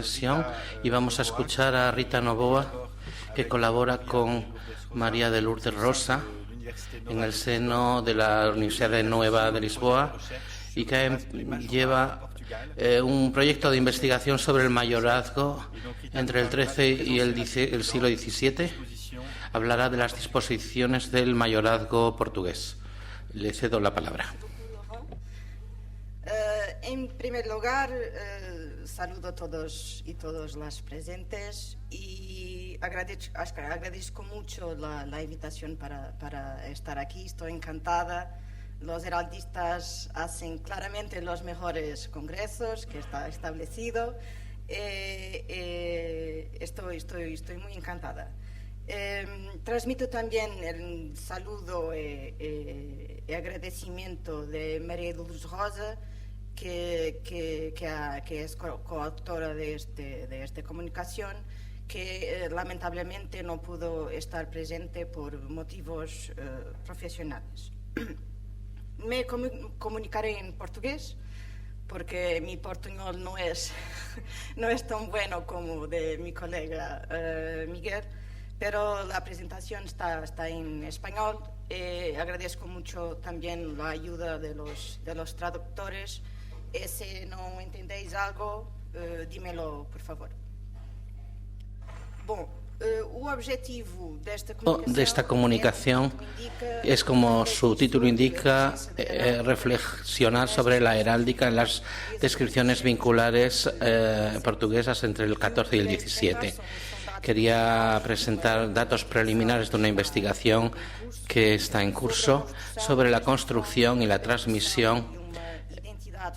sesión y vamos a escuchar a Rita Novoa, que colabora con María de Lourdes Rosa en el seno de la Universidad Nueva de Lisboa y que lleva un proyecto de investigación sobre el mayorazgo entre el XIII y el siglo XVII. Hablará de las disposiciones del mayorazgo portugués. Le cedo la palabra. En primer lugar, saludo a todos y todas las presentes y agradezco mucho la invitación para estar aquí. Estoy encantada. Los heraldistas hacen claramente los mejores congresos que está establecido. Estoy muy encantada. Transmito también el saludo y agradecimiento de María de Lourdes Rosa, que es coautora de esta comunicación, que lamentablemente no pudo estar presente por motivos profesionales. Me comunicaré en portugués porque mi portuñol no es tan bueno como de mi colega Miguel, pero la presentación está en español. Agradezco mucho también la ayuda de los traductores. Si no entendéis algo, dímelo, por favor. O objetivo de esta comunicación es, como su título indica, reflexionar sobre la heráldica en las descripciones vinculares portuguesas entre el XIV y el XVII. Quería presentar datos preliminares de una investigación que está en curso sobre la construcción y la transmisión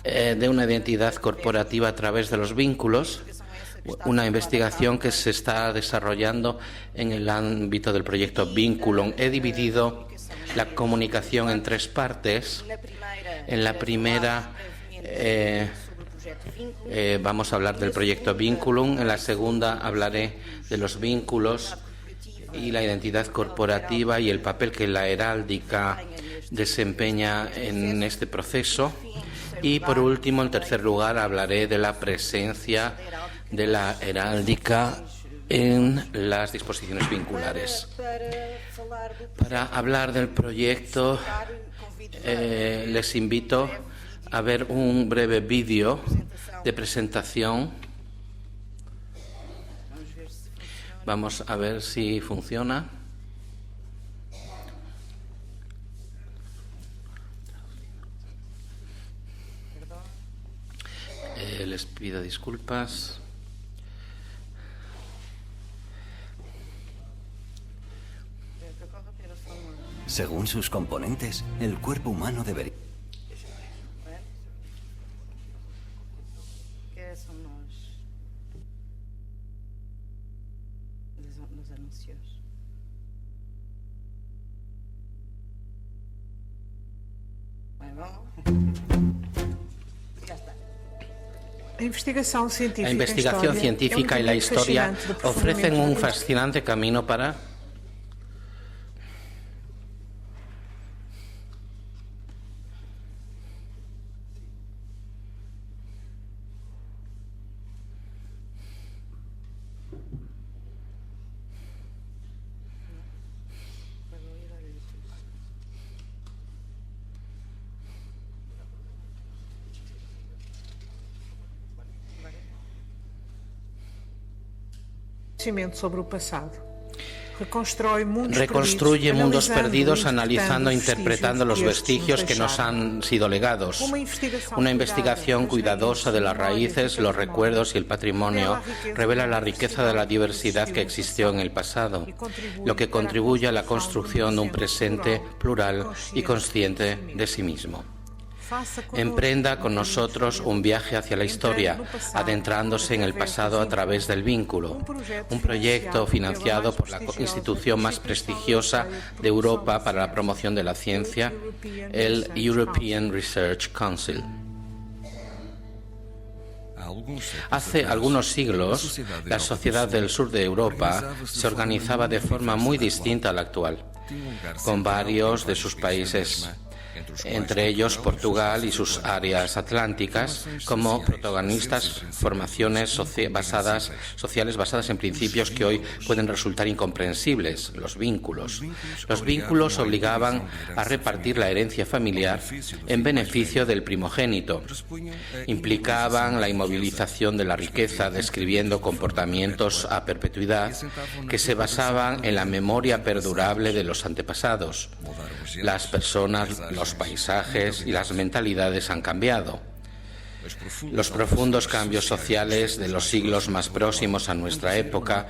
de una identidad corporativa a través de los vínculos, una investigación que se está desarrollando en el ámbito del proyecto Vinculum. He dividido la comunicación en tres partes. En la primera vamos a hablar del proyecto Vinculum, en la segunda hablaré de los vínculos y la identidad corporativa y el papel que la heráldica desempeña en este proceso, y por último, en tercer lugar, hablaré de la presencia de la heráldica en las disposiciones vinculares. Para hablar del proyecto, les invito a ver un breve vídeo de presentación. Vamos a ver si funciona. Les pido disculpas. Según sus componentes, el cuerpo humano debería... ¿Qué son los anuncios? Bueno, ya está. La investigación científica y la historia ofrecen un fascinante camino para sobre el pasado. Reconstruye mundos perdidos analizando e interpretando los vestigios que nos han sido legados. Una investigación cuidadosa de las raíces, los recuerdos y el patrimonio revela la riqueza de la diversidad que existió en el pasado, lo que contribuye a la construcción de un presente plural y consciente de sí mismo. Emprenda con nosotros un viaje hacia la historia, adentrándose en el pasado a través del vínculo, un proyecto financiado por la institución más prestigiosa de Europa para la promoción de la ciencia, el European Research Council. Hace algunos siglos, la sociedad del sur de Europa se organizaba de forma muy distinta a la actual, con varios de sus países entre ellos Portugal y sus áreas atlánticas, como protagonistas formaciones sociales basadas en principios que hoy pueden resultar incomprensibles, los vínculos. Los vínculos obligaban a repartir la herencia familiar en beneficio del primogénito. Implicaban la inmovilización de la riqueza, describiendo comportamientos a perpetuidad que se basaban en la memoria perdurable de los antepasados. Las personas, los paisajes y las mentalidades han cambiado. Los profundos cambios sociales de los siglos más próximos a nuestra época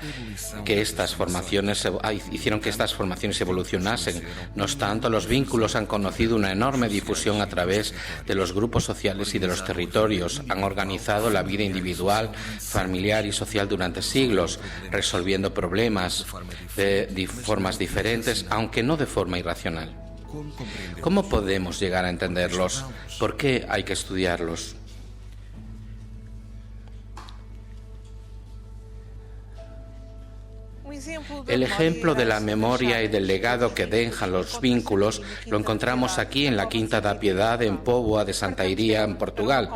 hicieron que estas formaciones evolucionasen. No obstante, los vínculos han conocido una enorme difusión a través de los grupos sociales y de los territorios. Han organizado la vida individual, familiar y social durante siglos, resolviendo problemas de formas diferentes, aunque no de forma irracional. ¿Cómo podemos llegar a entenderlos? ¿Por qué hay que estudiarlos? El ejemplo de la memoria y del legado que dejan los vínculos lo encontramos aquí en la Quinta da Piedade, en Póvoa de Santa Iría, en Portugal.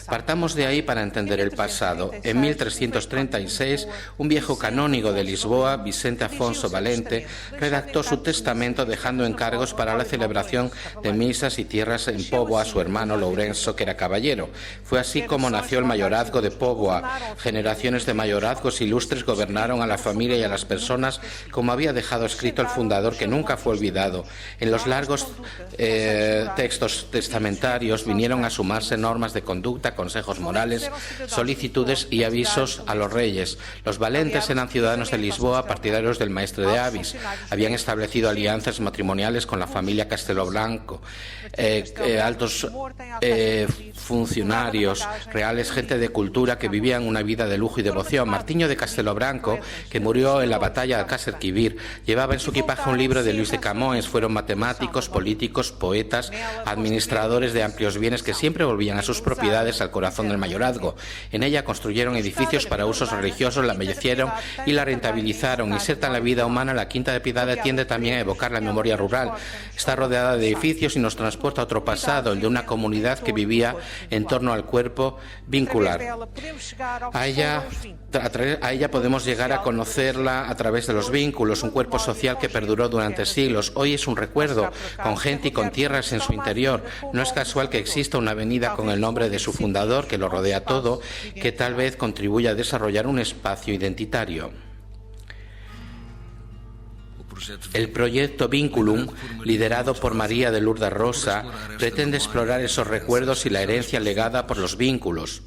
Partamos de ahí para entender el pasado. En 1336, un viejo canónigo de Lisboa, Vicente Afonso Valente, redactó su testamento dejando encargos para la celebración de misas y tierras en Póvoa a su hermano Lourenço, que era caballero. Fue así como nació el mayorazgo de Póvoa. Generaciones de mayorazgos ilustres gobernaron a la familia y a las personas, como había dejado escrito el fundador, que nunca fue olvidado. En los largos textos testamentarios vinieron a sumarse normas de conducta, consejos morales, solicitudes y avisos a los reyes. Los Valentes eran ciudadanos de Lisboa, partidarios del maestre de Avis. Habían establecido alianzas matrimoniales con la familia Castelo Branco. Altos funcionarios reales, gente de cultura que vivían una vida de lujo y devoción. Martiño de Castelo Branco, que murió en la batalla de Alcácer-Quibir, llevaba en su equipaje un libro de Luis de Camões. Fueron matemáticos, políticos, poetas, administradores de amplios bienes que siempre volvían a sus propiedades, al corazón del mayorazgo. En ella construyeron edificios para usos religiosos, la embellecieron y la rentabilizaron. Inserta en la vida humana, la Quinta de Piedade tiende también a evocar la memoria rural. Está rodeada de edificios y nos transporta a otro pasado, el de una comunidad que vivía en torno al cuerpo vincular. A ella podemos llegar a conocerla a través de los vínculos, un cuerpo social que perduró durante siglos. Hoy es un recuerdo, con gente y con tierras en su interior. No es casual que exista una avenida con el nombre de su fundador, que lo rodea todo, que tal vez contribuya a desarrollar un espacio identitario. El proyecto Vinculum, liderado por María de Lourdes Rosa, pretende explorar esos recuerdos y la herencia legada por los vínculos.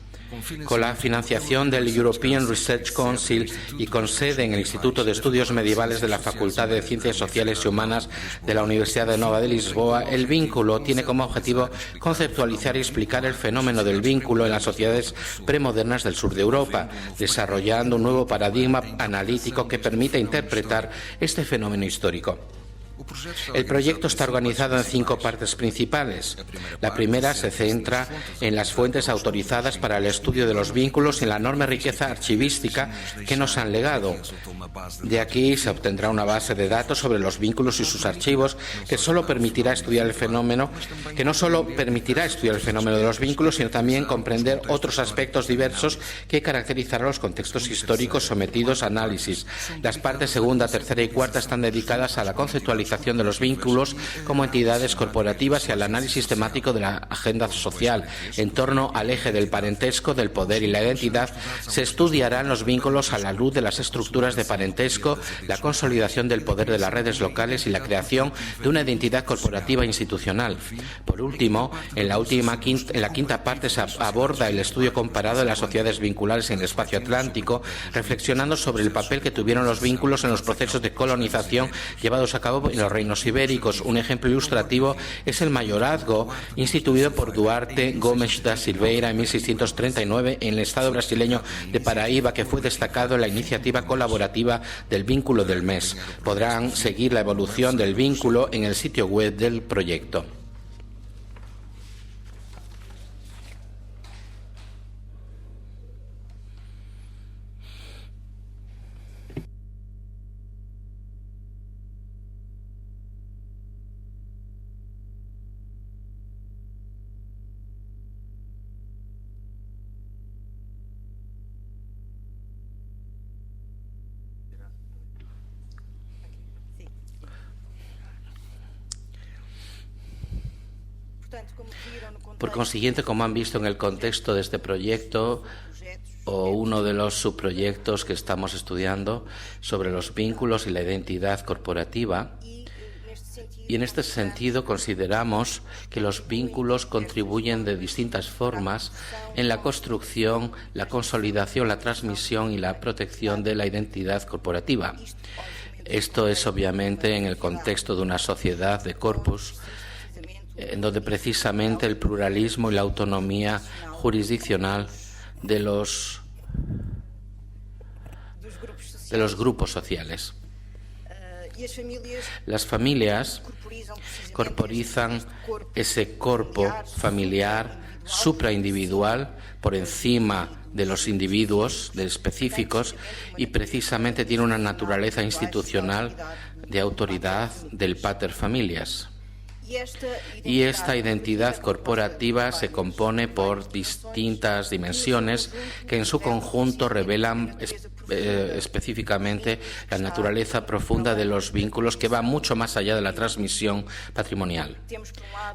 Con la financiación del European Research Council y con sede en el Instituto de Estudios Medievales de la Facultad de Ciencias Sociales y Humanas de la Universidad de Nova de Lisboa, el vínculo tiene como objetivo conceptualizar y explicar el fenómeno del vínculo en las sociedades premodernas del sur de Europa, desarrollando un nuevo paradigma analítico que permita interpretar este fenómeno histórico. El proyecto está organizado en 5 partes principales. La primera se centra en las fuentes autorizadas para el estudio de los vínculos y en la enorme riqueza archivística que nos han legado. De aquí se obtendrá una base de datos sobre los vínculos y sus archivos que no solo permitirá estudiar el fenómeno de los vínculos, sino también comprender otros aspectos diversos que caracterizarán los contextos históricos sometidos a análisis. Las partes segunda, tercera y cuarta están dedicadas a la conceptualización de los vínculos como entidades corporativas y al análisis temático de la agenda social. En torno al eje del parentesco, del poder y la identidad, se estudiarán los vínculos a la luz de las estructuras de parentesco, la consolidación del poder de las redes locales y la creación de una identidad corporativa institucional. Por último, en la quinta parte se aborda el estudio comparado de las sociedades vinculares en el espacio atlántico, reflexionando sobre el papel que tuvieron los vínculos en los procesos de colonización llevados a cabo en los reinos ibéricos. Un ejemplo ilustrativo es el mayorazgo instituido por Duarte Gomes da Silveira en 1639 en el estado brasileño de Paraíba, que fue destacado en la iniciativa colaborativa del vínculo del mes. Podrán seguir la evolución del vínculo en el sitio web del proyecto. Por consiguiente, como han visto en el contexto de este proyecto, o uno de los subproyectos que estamos estudiando sobre los vínculos y la identidad corporativa, y en este sentido consideramos que los vínculos contribuyen de distintas formas en la construcción, la consolidación, la transmisión y la protección de la identidad corporativa. Esto es obviamente en el contexto de una sociedad de corpus, en donde precisamente el pluralismo y la autonomía jurisdiccional de los grupos sociales. Las familias corporizan ese corpo familiar supraindividual por encima de los individuos específicos y precisamente tiene una naturaleza institucional de autoridad del pater familias. Y esta identidad corporativa se compone por distintas dimensiones que en su conjunto revelan específicamente la naturaleza profunda de los vínculos, que va mucho más allá de la transmisión patrimonial.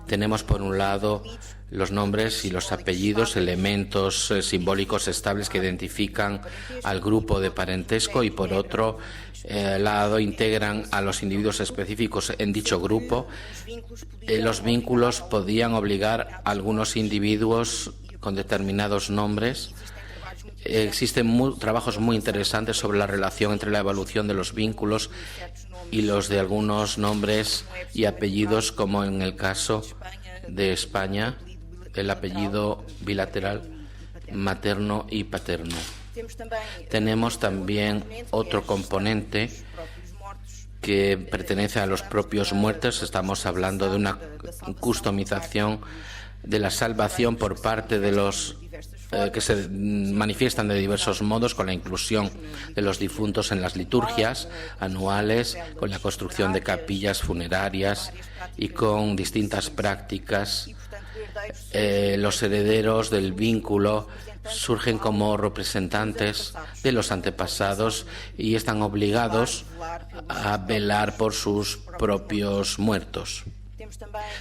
Tenemos por un lado los nombres y los apellidos, elementos simbólicos estables que identifican al grupo de parentesco, y por otro lado integran a los individuos específicos en dicho grupo. Los vínculos podían obligar a algunos individuos con determinados nombres. Existen trabajos muy interesantes sobre la relación entre la evolución de los vínculos y los de algunos nombres y apellidos, como en el caso de España, el apellido bilateral materno y paterno. Tenemos también otro componente que pertenece a los propios muertos. Estamos hablando de una customización de la salvación por parte de los que se manifiestan de diversos modos, con la inclusión de los difuntos en las liturgias anuales, con la construcción de capillas funerarias y con distintas prácticas. Los herederos del vínculo surgen como representantes de los antepasados y están obligados a velar por sus propios muertos.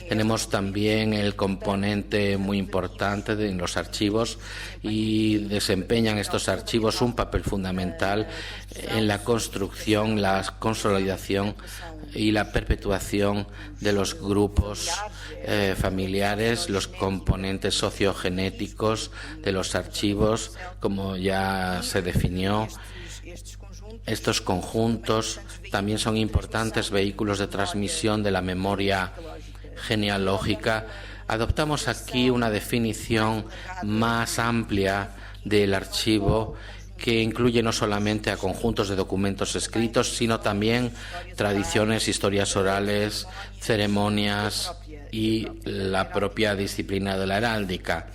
Tenemos también el componente muy importante en los archivos, y desempeñan estos archivos un papel fundamental en la construcción, la consolidación y la perpetuación de los grupos familiares, los componentes sociogenéticos de los archivos, como ya se definió. Estos conjuntos también son importantes vehículos de transmisión de la memoria genealógica. Adoptamos aquí una definición más amplia del archivo, que incluye no solamente a conjuntos de documentos escritos, sino también tradiciones, historias orales, ceremonias y la propia disciplina de la heráldica.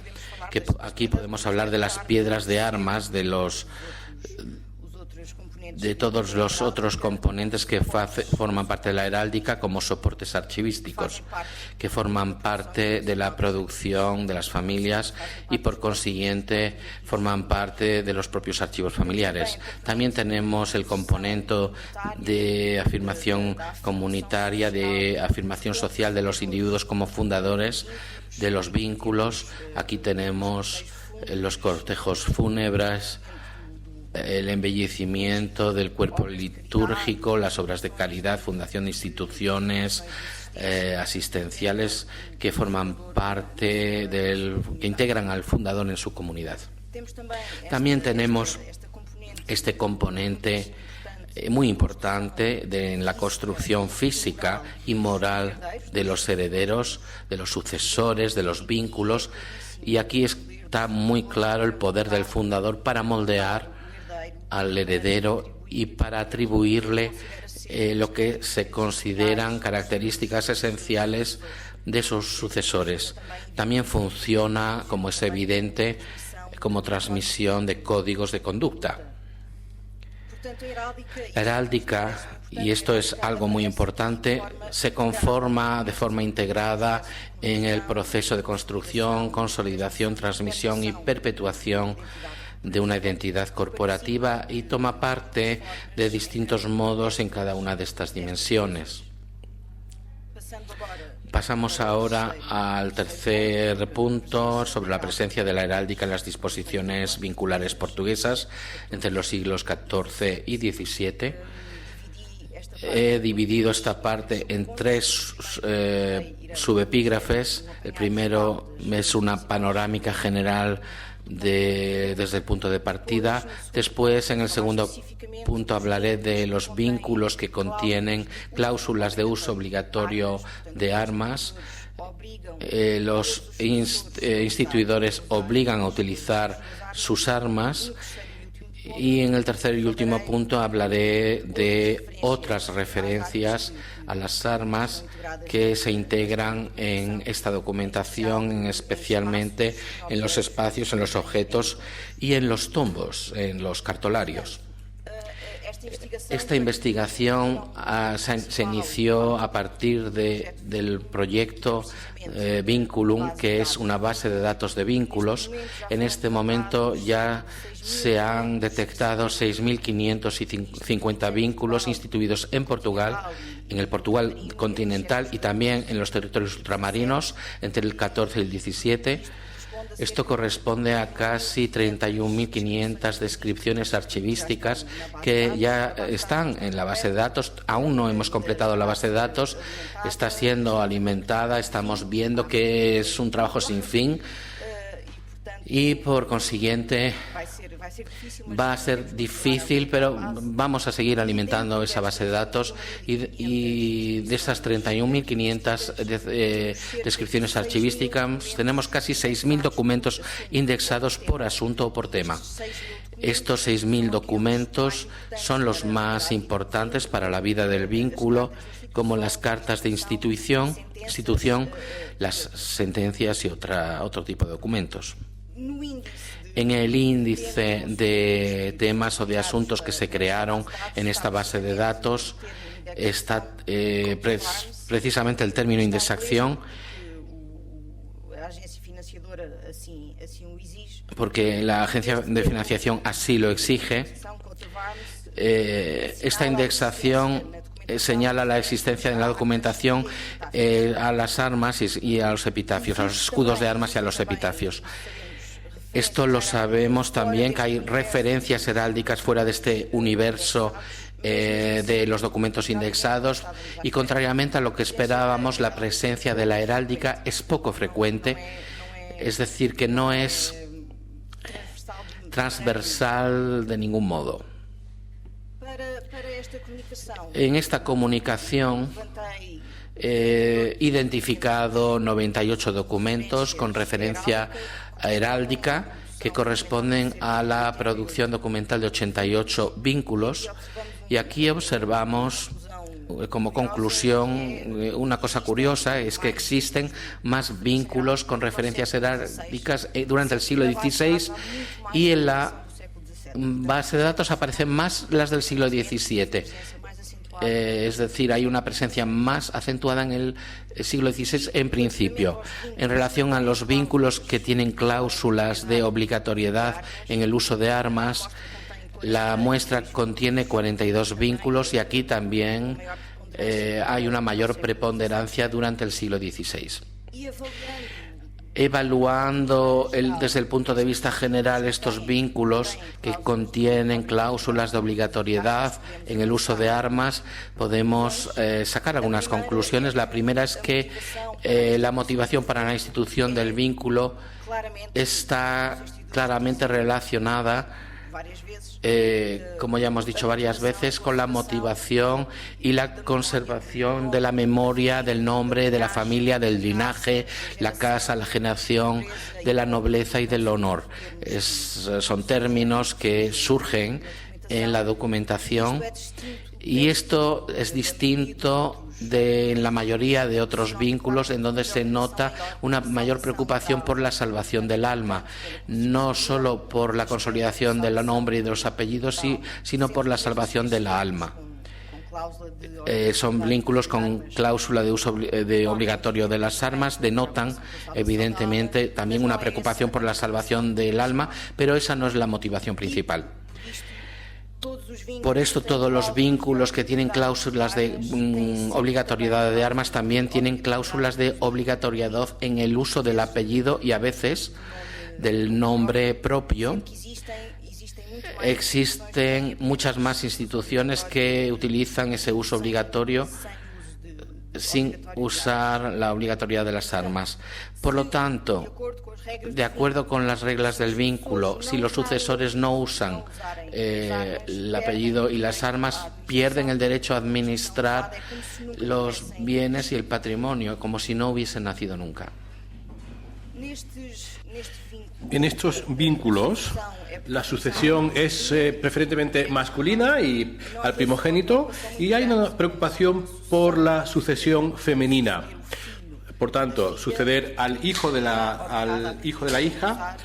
Que aquí podemos hablar de las piedras de armas, de todos los otros componentes que forman parte de la heráldica, como soportes archivísticos, que forman parte de la producción de las familias y por consiguiente forman parte de los propios archivos familiares. También tenemos el componente de afirmación comunitaria, de afirmación social de los individuos como fundadores de los vínculos. Aquí tenemos los cortejos fúnebres, el embellecimiento del cuerpo litúrgico, las obras de caridad, fundación de instituciones asistenciales que forman parte que integran al fundador en su comunidad. También tenemos este componente muy importante en la construcción física y moral de los herederos, de los sucesores, de los vínculos, y aquí está muy claro el poder del fundador para moldear al heredero y para atribuirle lo que se consideran características esenciales de sus sucesores. También funciona, como es evidente, como transmisión de códigos de conducta. La heráldica, y esto es algo muy importante, se conforma de forma integrada en el proceso de construcción, consolidación, transmisión y perpetuación de una identidad corporativa, y toma parte de distintos modos en cada una de estas dimensiones. Pasamos ahora al tercer punto sobre la presencia de la heráldica en las disposiciones vinculares portuguesas entre los siglos XIV y XVII. He dividido esta parte en tres subepígrafes. El primero es una panorámica general desde el punto de partida. Después, en el segundo punto, hablaré de los vínculos que contienen cláusulas de uso obligatorio de armas. Los instituidores obligan a utilizar sus armas. Y en el tercer y último punto hablaré de otras referencias a las armas que se integran en esta documentación, especialmente en los espacios, en los objetos y en los tombos, en los cartolarios. Esta investigación se inició a partir del proyecto Vinculum, que es una base de datos de vínculos. En este momento ya se han detectado 6.550 vínculos instituidos en Portugal, en el Portugal continental y también en los territorios ultramarinos entre el 14 y el 17. Esto corresponde a casi 31.500 descripciones archivísticas que ya están en la base de datos. Aún no hemos completado la base de datos, está siendo alimentada, estamos viendo que es un trabajo sin fin y, por consiguiente, va a ser difícil, pero vamos a seguir alimentando esa base de datos y de esas 31.500 descripciones archivísticas tenemos casi 6.000 documentos indexados por asunto o por tema. Estos 6.000 documentos son los más importantes para la vida del vínculo, como las cartas de institución, las sentencias y otro tipo de documentos. En el índice de temas o de asuntos que se crearon en esta base de datos está precisamente el término indexación, porque la agencia de financiación así lo exige. Esta indexación señala la existencia en la documentación a las armas y a los epitafios, a los escudos de armas y a los epitafios. Esto lo sabemos también, que hay referencias heráldicas fuera de este universo de los documentos indexados y, contrariamente a lo que esperábamos, la presencia de la heráldica es poco frecuente, es decir, que no es transversal de ningún modo. En esta comunicación he identificado 98 documentos con referencia heráldica que corresponden a la producción documental de 88 vínculos, y aquí observamos como conclusión una cosa curiosa, es que existen más vínculos con referencias heráldicas durante el siglo XVI y en la base de datos aparecen más las del siglo XVII. Es decir, hay una presencia más acentuada en el siglo XVI en principio. En relación a los vínculos que tienen cláusulas de obligatoriedad en el uso de armas, la muestra contiene 42 vínculos y aquí también hay una mayor preponderancia durante el siglo XVI. Evaluando desde el punto de vista general estos vínculos que contienen cláusulas de obligatoriedad en el uso de armas, podemos sacar algunas conclusiones. La primera es que la motivación para la institución del vínculo está claramente relacionada, como ya hemos dicho varias veces, con la motivación y la conservación de la memoria del nombre, de la familia, del linaje, la casa, la generación, de la nobleza y del honor. Son términos que surgen en la documentación y esto es distinto de la mayoría de otros vínculos en donde se nota una mayor preocupación por la salvación del alma, no solo por la consolidación del nombre y de los apellidos, sino por la salvación de la alma. Son vínculos con cláusula de uso obligatorio de las armas, denotan evidentemente también una preocupación por la salvación del alma, pero esa no es la motivación principal. Por esto todos los vínculos que tienen cláusulas de obligatoriedad de armas también tienen cláusulas de obligatoriedad en el uso del apellido y a veces del nombre propio. Existen muchas más instituciones que utilizan ese uso obligatorio sin usar la obligatoriedad de las armas. Por lo tanto, de acuerdo con las reglas del vínculo, si los sucesores no usan el apellido y las armas, pierden el derecho a administrar los bienes y el patrimonio, como si no hubiesen nacido nunca. En estos vínculos, la sucesión es preferentemente masculina y al primogénito, y hay una preocupación por la sucesión femenina. Por tanto, suceder al hijo de la hija,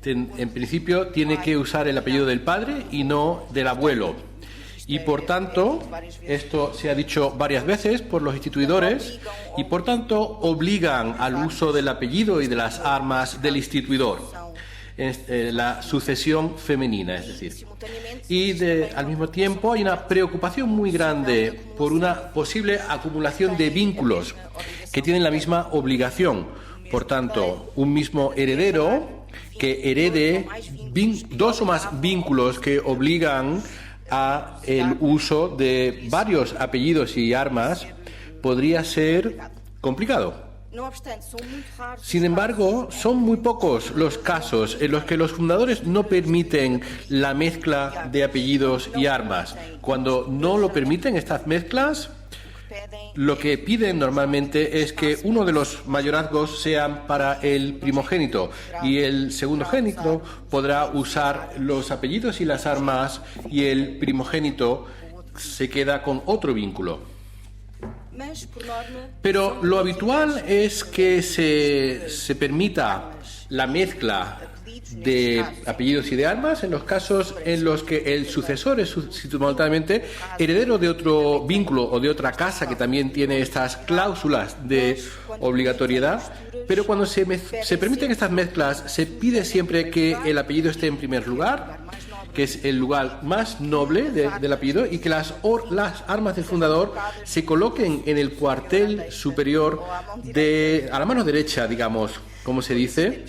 en principio tiene que usar el apellido del padre y no del abuelo. Y por tanto, esto se ha dicho varias veces por los instituidores, y por tanto obligan al uso del apellido y de las armas del instituidor. La sucesión femenina, es decir. Y al mismo tiempo hay una preocupación muy grande por una posible acumulación de vínculos que tienen la misma obligación. Por tanto, un mismo heredero que herede dos o más vínculos que obligan a el uso de varios apellidos y armas podría ser complicado. Sin embargo, son muy pocos los casos en los que los fundadores no permiten la mezcla de apellidos y armas. Cuando no lo permiten estas mezclas, lo que piden normalmente es que uno de los mayorazgos sean para el primogénito y el segundogénito podrá usar los apellidos y las armas y el primogénito se queda con otro vínculo. Pero lo habitual es que se permita la mezcla de apellidos y de armas en los casos en los que el sucesor es simultáneamente heredero de otro vínculo o de otra casa que también tiene estas cláusulas de obligatoriedad. Pero cuando se permiten estas mezclas, se pide siempre que el apellido esté en primer lugar, que es el lugar más noble del apellido, y que las armas del fundador se coloquen en el cuartel superior a la mano derecha, digamos, como se dice,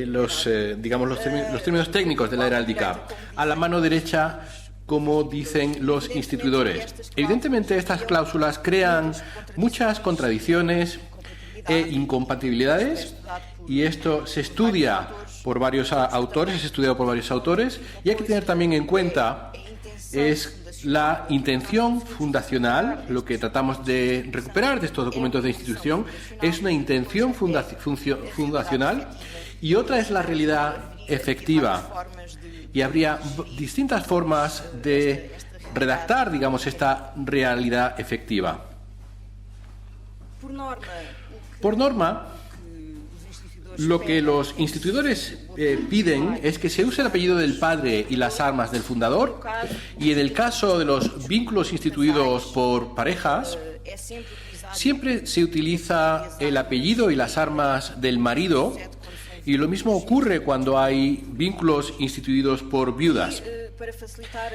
los términos técnicos de la heráldica, a la mano derecha, como dicen los instituidores. Evidentemente, estas cláusulas crean muchas contradicciones e incompatibilidades, y esto se estudia por varios autores, es estudiado por varios autores, y hay que tener también en cuenta es la intención fundacional. Lo que tratamos de recuperar de estos documentos de institución es una intención fundacional, y otra es la realidad efectiva. Y habría distintas formas de redactar, digamos, esta realidad efectiva. Por norma, lo que los instituidores piden es que se use el apellido del padre y las armas del fundador, y en el caso de los vínculos instituidos por parejas, siempre se utiliza el apellido y las armas del marido, y lo mismo ocurre cuando hay vínculos instituidos por viudas.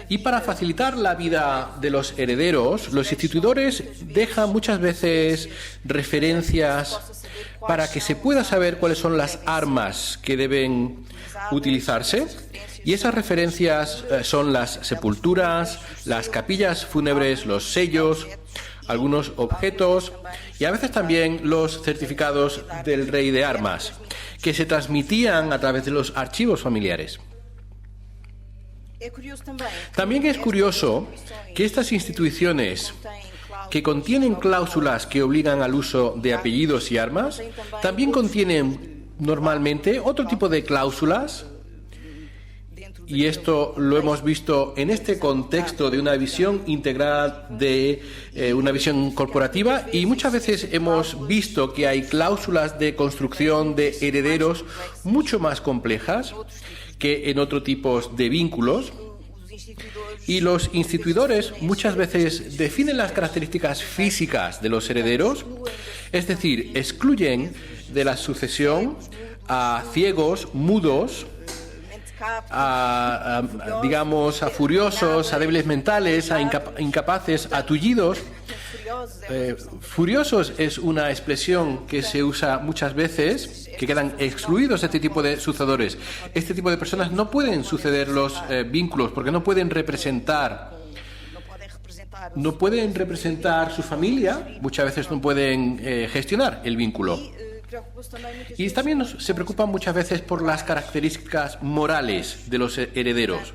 Y para facilitar la vida de los herederos, los instituidores dejan muchas veces referencias para que se pueda saber cuáles son las armas que deben utilizarse. Y esas referencias son las sepulturas, las capillas fúnebres, los sellos, algunos objetos y a veces también los certificados del rey de armas, que se transmitían a través de los archivos familiares. También es curioso que estas instituciones que contienen cláusulas que obligan al uso de apellidos y armas, también contienen normalmente otro tipo de cláusulas, y esto lo hemos visto en este contexto de una visión integral, de una visión corporativa, y muchas veces hemos visto que hay cláusulas de construcción de herederos mucho más complejas que en otro tipo de vínculos. Y los instituidores muchas veces definen las características físicas de los herederos, es decir, excluyen de la sucesión a ciegos, mudos, digamos, a furiosos, a débiles mentales, a incapaces, a tullidos. Furiosos es una expresión que se usa muchas veces, que quedan excluidos de este tipo de sucedores. Este tipo de personas no pueden suceder los vínculos porque no pueden representar su familia, muchas veces no pueden gestionar el vínculo. Y también se preocupan muchas veces por las características morales de los herederos.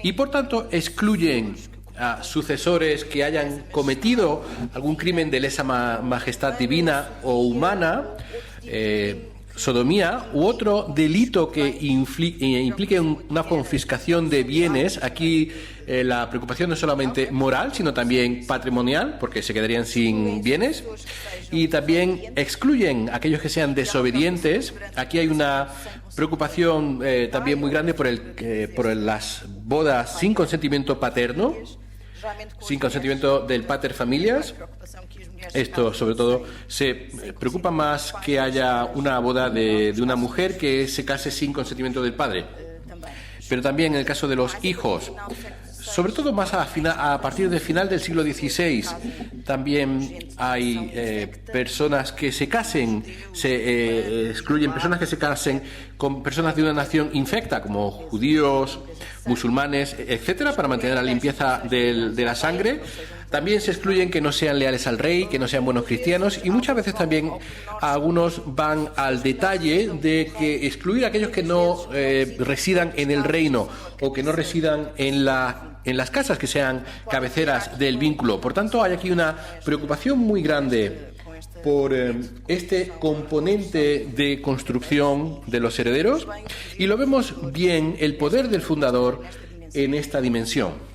Y por tanto excluyen a sucesores que hayan cometido algún crimen de lesa majestad divina o humana, sodomía u otro delito que implique una confiscación de bienes. Aquí la preocupación no es solamente moral, sino también patrimonial, porque se quedarían sin bienes. Y también excluyen a aquellos que sean desobedientes. Aquí hay una preocupación también muy grande por las bodas sin consentimiento paterno, sin consentimiento del pater familias. Esto, sobre todo, se preocupa más que haya una boda de una mujer que se case sin consentimiento del padre. Pero también en el caso de los hijos, sobre todo más a partir del final del siglo XVI, también hay personas que se casen, se excluyen personas que se casen con personas de una nación infecta, como judíos, musulmanes, etcétera, para mantener la limpieza de la sangre. También se excluyen que no sean leales al rey, que no sean buenos cristianos, y muchas veces también algunos van al detalle de que excluir a aquellos que no residan en el reino o que no residan en las casas que sean cabeceras del vínculo. Por tanto, hay aquí una preocupación muy grande por este componente de construcción de los herederos, y lo vemos bien el poder del fundador en esta dimensión.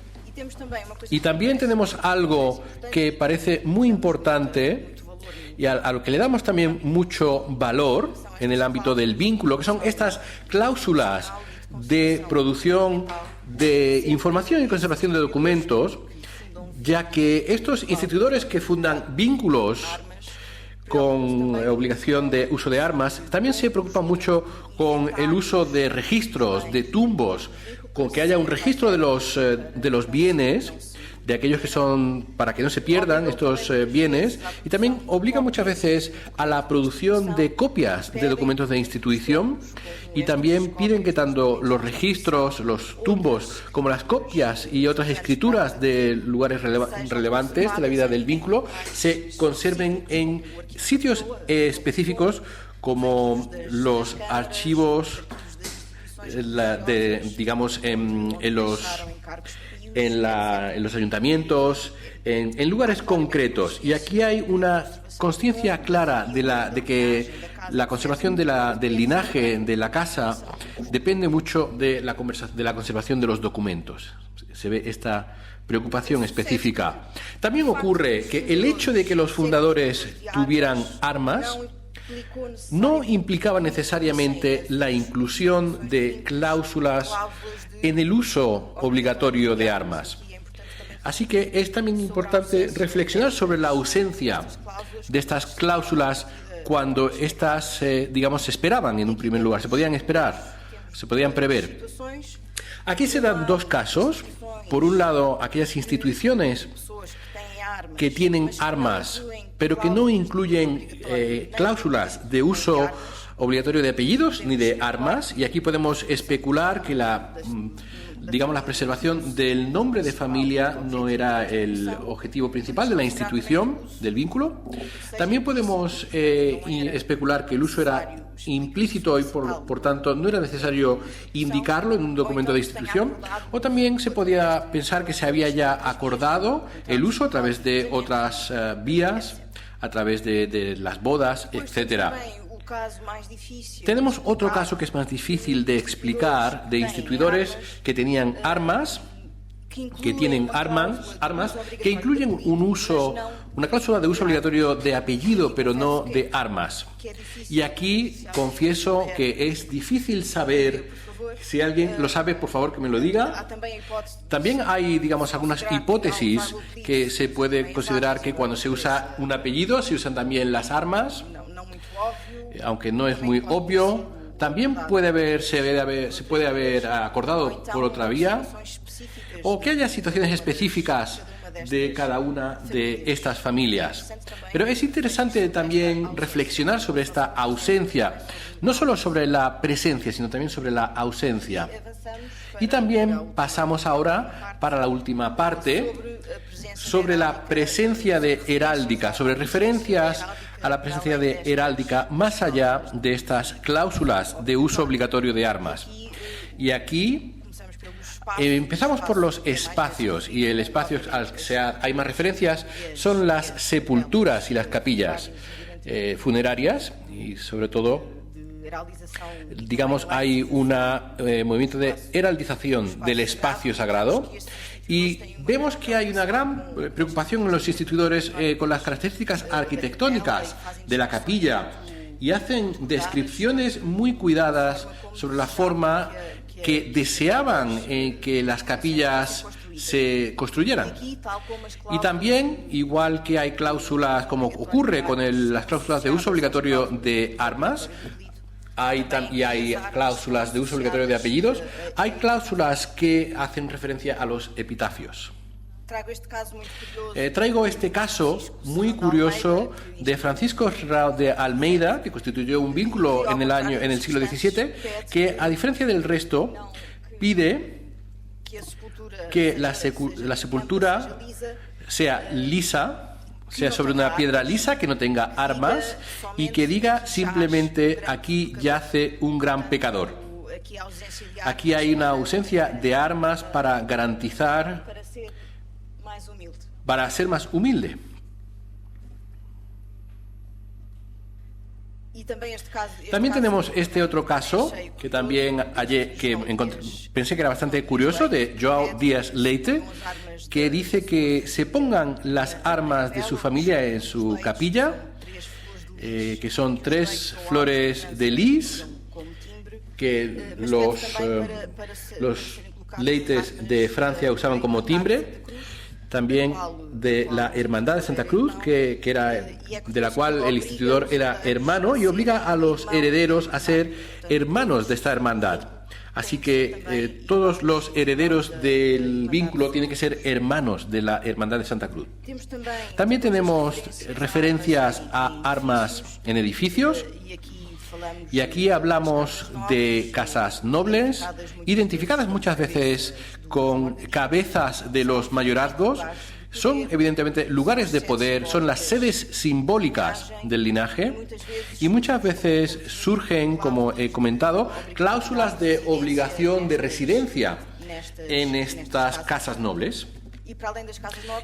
Y también tenemos algo que parece muy importante y a lo que le damos también mucho valor en el ámbito del vínculo, que son estas cláusulas de producción de información y conservación de documentos, ya que estos instituidores que fundan vínculos con obligación de uso de armas también se preocupan mucho con el uso de registros, de tumbos, con que haya un registro de los bienes, de aquellos que son, para que no se pierdan estos bienes, y también obliga muchas veces a la producción de copias de documentos de institución, y también piden que tanto los registros, los tumbos, como las copias y otras escrituras de lugares relevantes de la vida del vínculo se conserven en sitios específicos como los archivos digamos en los ayuntamientos, en lugares concretos. Y aquí hay una consciencia clara de que la conservación del linaje de la casa depende mucho de la conservación de los documentos. Se ve esta preocupación específica. También ocurre que el hecho de que los fundadores tuvieran armas no implicaba necesariamente la inclusión de cláusulas en el uso obligatorio de armas. Así que es también importante reflexionar sobre la ausencia de estas cláusulas cuando estas, digamos, se esperaban en un primer lugar, se podían esperar, se podían prever. Aquí se dan dos casos. Por un lado, aquellas instituciones que tienen armas, pero que no incluyen cláusulas de uso obligatorio de apellidos ni de armas, y aquí podemos especular que la preservación del nombre de familia no era el objetivo principal de la institución del vínculo. También podemos especular que el uso era implícito y por tanto no era necesario indicarlo en un documento de institución, o también se podía pensar que se había ya acordado el uso a través de otras vías, a través de las bodas, etcétera. Tenemos otro caso que es más difícil de explicar, de instituidores que tenían armas, que tienen armas que incluyen una cláusula de uso obligatorio de apellido, pero no de armas. Y aquí confieso que es difícil saber. Si alguien lo sabe, por favor que me lo diga. También hay, digamos, algunas hipótesis que se puede considerar que cuando se usa un apellido se usan también las armas, aunque no es muy obvio. también se puede haber acordado por otra vía, o que haya situaciones específicas de cada una de estas familias. Pero es interesante también reflexionar sobre esta ausencia, no solo sobre la presencia, sino también sobre la ausencia. Y también pasamos ahora para la última parte, sobre la presencia de heráldica, sobre referencias a la presencia de heráldica más allá de estas cláusulas de uso obligatorio de armas. Y aquí empezamos por los espacios, y el espacio al que hay más referencias son las sepulturas y las capillas funerarias, y sobre todo, digamos, hay un movimiento de heraldización del espacio sagrado, y vemos que hay una gran preocupación en los instituidores con las características arquitectónicas de la capilla, y hacen descripciones muy cuidadas sobre la forma que deseaban que las capillas se construyeran. Y también, igual que hay cláusulas, como ocurre con las cláusulas de uso obligatorio de armas, hay cláusulas de uso obligatorio de apellidos, hay cláusulas que hacen referencia a los epitafios. Traigo este caso muy curioso de Francisco Rao de Almeida, que constituyó un vínculo en el siglo XVII, que, a diferencia del resto, pide que la sepultura sea lisa, sea sobre una piedra lisa, que no tenga armas, y que diga simplemente: aquí yace un gran pecador. Aquí hay una ausencia de armas para garantizar, para ser más humilde. También tenemos este otro caso, que también pensé que era bastante curioso, de João Dias Leite, que dice que se pongan las armas de su familia en su capilla, que son 3 flores de lis, que los Leites de Francia usaban como timbre. También de la Hermandad de Santa Cruz, que era, de la cual el instituidor era hermano, y obliga a los herederos a ser hermanos de esta hermandad. Así que todos los herederos del vínculo tienen que ser hermanos de la Hermandad de Santa Cruz. También tenemos referencias a armas en edificios, y aquí hablamos de casas nobles, identificadas muchas veces con cabezas de los mayorazgos. Son evidentemente lugares de poder, son las sedes simbólicas del linaje, y muchas veces surgen, como he comentado, cláusulas de obligación de residencia en estas casas nobles.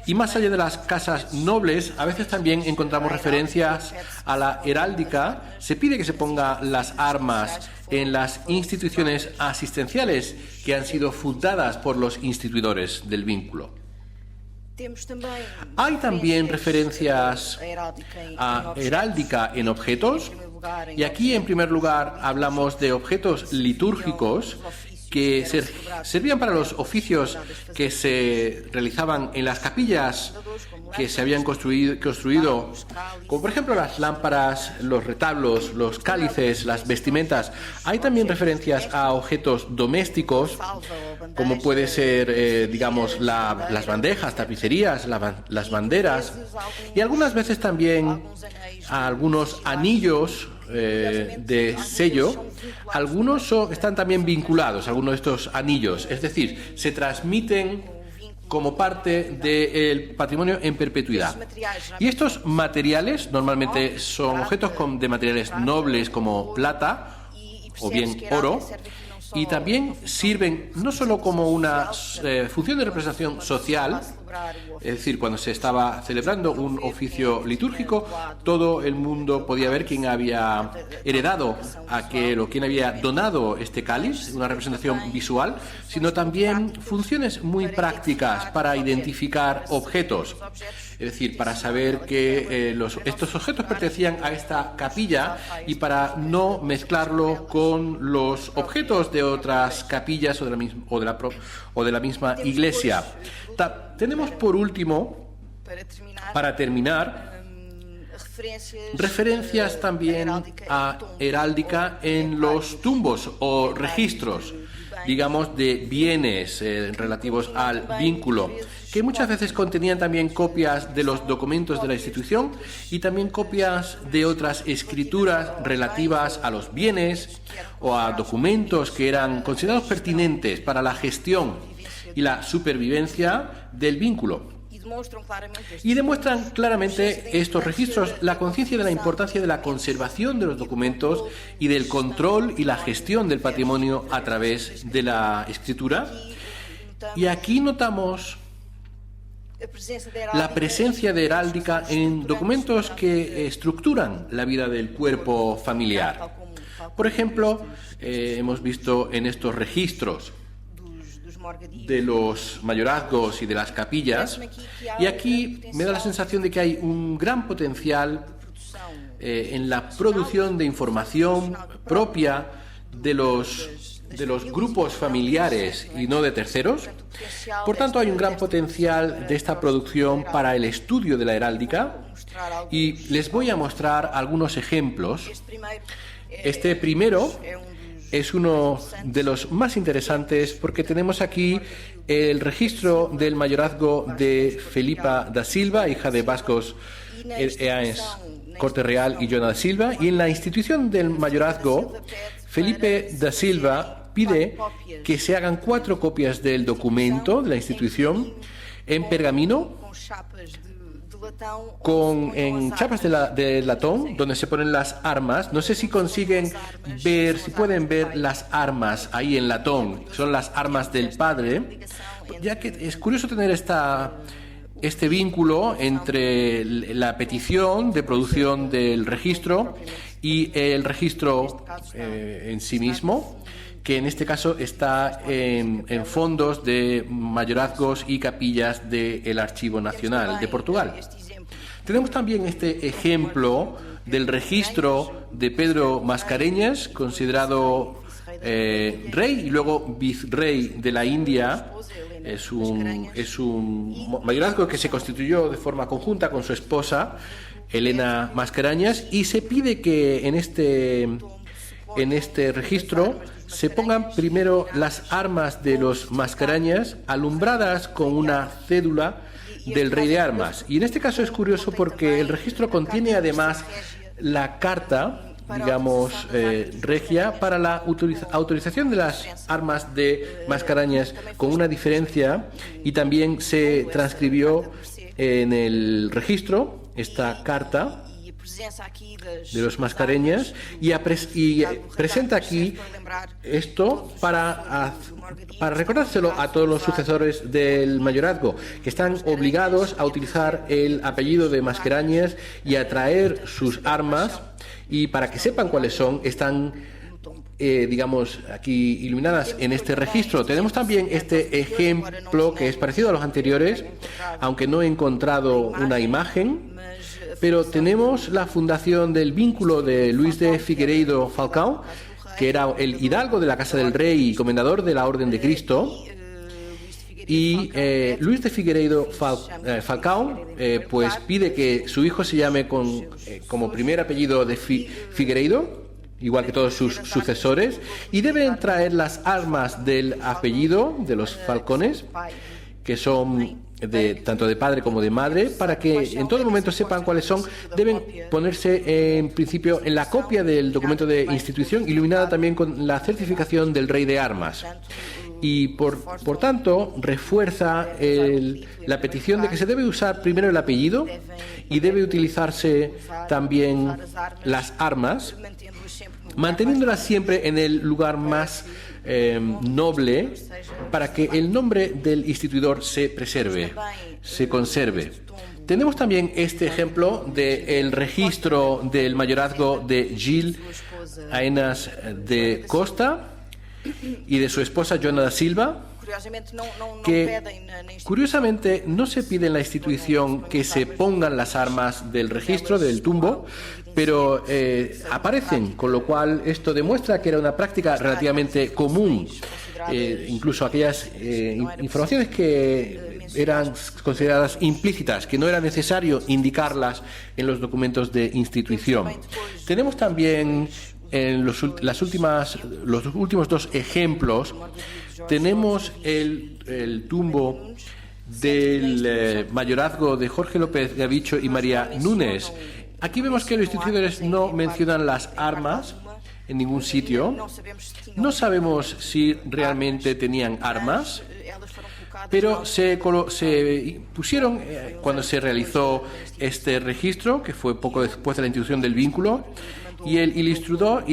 Y más allá de las casas nobles, a veces también encontramos referencias a la heráldica. Se pide que se pongan las armas en las instituciones asistenciales que han sido fundadas por los instituidores del vínculo. Hay también referencias a heráldica en objetos, y aquí en primer lugar hablamos de objetos litúrgicos que servían para los oficios que se realizaban en las capillas que se habían construido, como por ejemplo las lámparas, los retablos, los cálices, las vestimentas. Hay también referencias a objetos domésticos, como puede ser, digamos, las bandejas, tapicerías, las banderas, y algunas veces también a algunos anillos de sello. Algunos están también vinculados, algunos de estos anillos, es decir, se transmiten como parte del patrimonio en perpetuidad. Y estos materiales normalmente son objetos de materiales nobles como plata o bien oro, y también sirven no solo como una función de representación social, es decir, cuando se estaba celebrando un oficio litúrgico, todo el mundo podía ver quién había heredado aquel o quién había donado este cáliz, una representación visual, sino también funciones muy prácticas para identificar objetos. Es decir, para saber que estos objetos pertenecían a esta capilla, y para no mezclarlo con los objetos de otras capillas o de la misma iglesia. Tenemos por último, para terminar, referencias también a heráldica en los tumbos o registros, digamos, de bienes relativos al vínculo, que muchas veces contenían también copias de los documentos de la institución y también copias de otras escrituras relativas a los bienes o a documentos que eran considerados pertinentes para la gestión y la supervivencia del vínculo. Y demuestran claramente estos registros la conciencia de la importancia de la conservación de los documentos y del control y la gestión del patrimonio a través de la escritura. Y aquí notamos la presencia de heráldica en documentos que estructuran la vida del cuerpo familiar. Por ejemplo, hemos visto en estos registros de los mayorazgos y de las capillas, y aquí me da la sensación de que hay un gran potencial en la producción de información propia de los grupos familiares y no de terceros. Por tanto, hay un gran potencial de esta producción para el estudio de la heráldica, y les voy a mostrar algunos ejemplos. Este primero es uno de los más interesantes porque tenemos aquí el registro del mayorazgo de Felipa da Silva, hija de Vascos Eanes, Corte Real y Joana da Silva, y en la institución del mayorazgo, Felipe da Silva pide que se hagan 4 copias del documento de la institución en pergamino, en chapas de latón, donde se ponen las armas. No sé si consiguen ver, si pueden ver las armas ahí en latón. Son las armas del padre. Ya que es curioso tener este vínculo entre la petición de producción del registro y el registro en sí mismo, que en este caso está en fondos de mayorazgos y capillas del Archivo Nacional de Portugal. Tenemos también este ejemplo del registro de Pedro Mascareñas, considerado rey y luego virrey de la India. Es un mayorazgo que se constituyó de forma conjunta con su esposa, Elena Mascareñas, y se pide que en este registro se pongan primero las armas de los Mascareñas alumbradas con una cédula del rey de armas. Y en este caso es curioso porque el registro contiene además la carta, digamos, regia para la autorización de las armas de Mascareñas, con una diferencia, y también se transcribió en el registro esta carta de los Mascareñas y presenta aquí esto para recordárselo a todos los sucesores del mayorazgo, que están obligados a utilizar el apellido de Mascareñas y a traer sus armas, y para que sepan cuáles son, están digamos aquí iluminadas en este registro. Tenemos también este ejemplo que es parecido a los anteriores, aunque no he encontrado una imagen. Pero tenemos la fundación del vínculo de Luis de Figueiredo Falcão, que era el hidalgo de la Casa del Rey y comendador de la Orden de Cristo. Y Luis de Figueiredo Falcão pues pide que su hijo se llame como primer apellido de Figueiredo, igual que todos sus sucesores, y deben traer las armas del apellido de los Falcones, que son tanto de padre como de madre, para que en todo momento sepan cuáles son. Deben ponerse en principio en la copia del documento de institución, iluminada también con la certificación del rey de armas. Y por tanto refuerza la petición de que se debe usar primero el apellido y debe utilizarse también las armas, manteniéndolas siempre en el lugar más noble, para que el nombre del instituidor se preserve, se conserve. Tenemos también este ejemplo del registro del mayorazgo de Gil Aenas de Costa y de su esposa Joana da Silva, que curiosamente no se pide en la institución que se pongan las armas del registro del tumbo, pero aparecen, con lo cual esto demuestra que era una práctica relativamente común. Incluso aquellas informaciones que eran consideradas implícitas, que no era necesario indicarlas en los documentos de institución. Tenemos también en los últimos dos ejemplos, tenemos el tumbo del mayorazgo de Jorge López Gavicho y María Núñez. Aquí vemos que los historiadores no mencionan las armas en ningún sitio. No sabemos si realmente tenían armas, pero se pusieron cuando se realizó este registro, que fue poco después de la institución del vínculo, y el ilustrador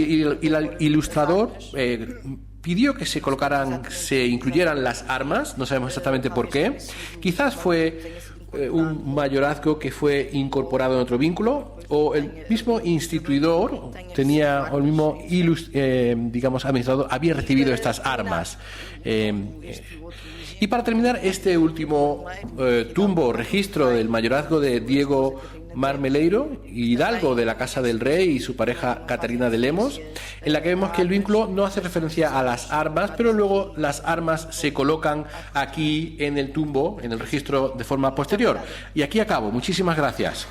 pidió que se incluyeran las armas. No sabemos exactamente por qué. Quizás fue un mayorazgo que fue incorporado en otro vínculo, o el mismo instituidor tenía, o el mismo administrador había recibido estas armas. Y para terminar, este último registro del mayorazgo de Diego Marmeleiro, hidalgo de la Casa del Rey, y su pareja Catarina de Lemos, en la que vemos que el vínculo no hace referencia a las armas, pero luego las armas se colocan aquí en el tumbo, en el registro, de forma posterior. Y aquí acabo. Muchísimas gracias.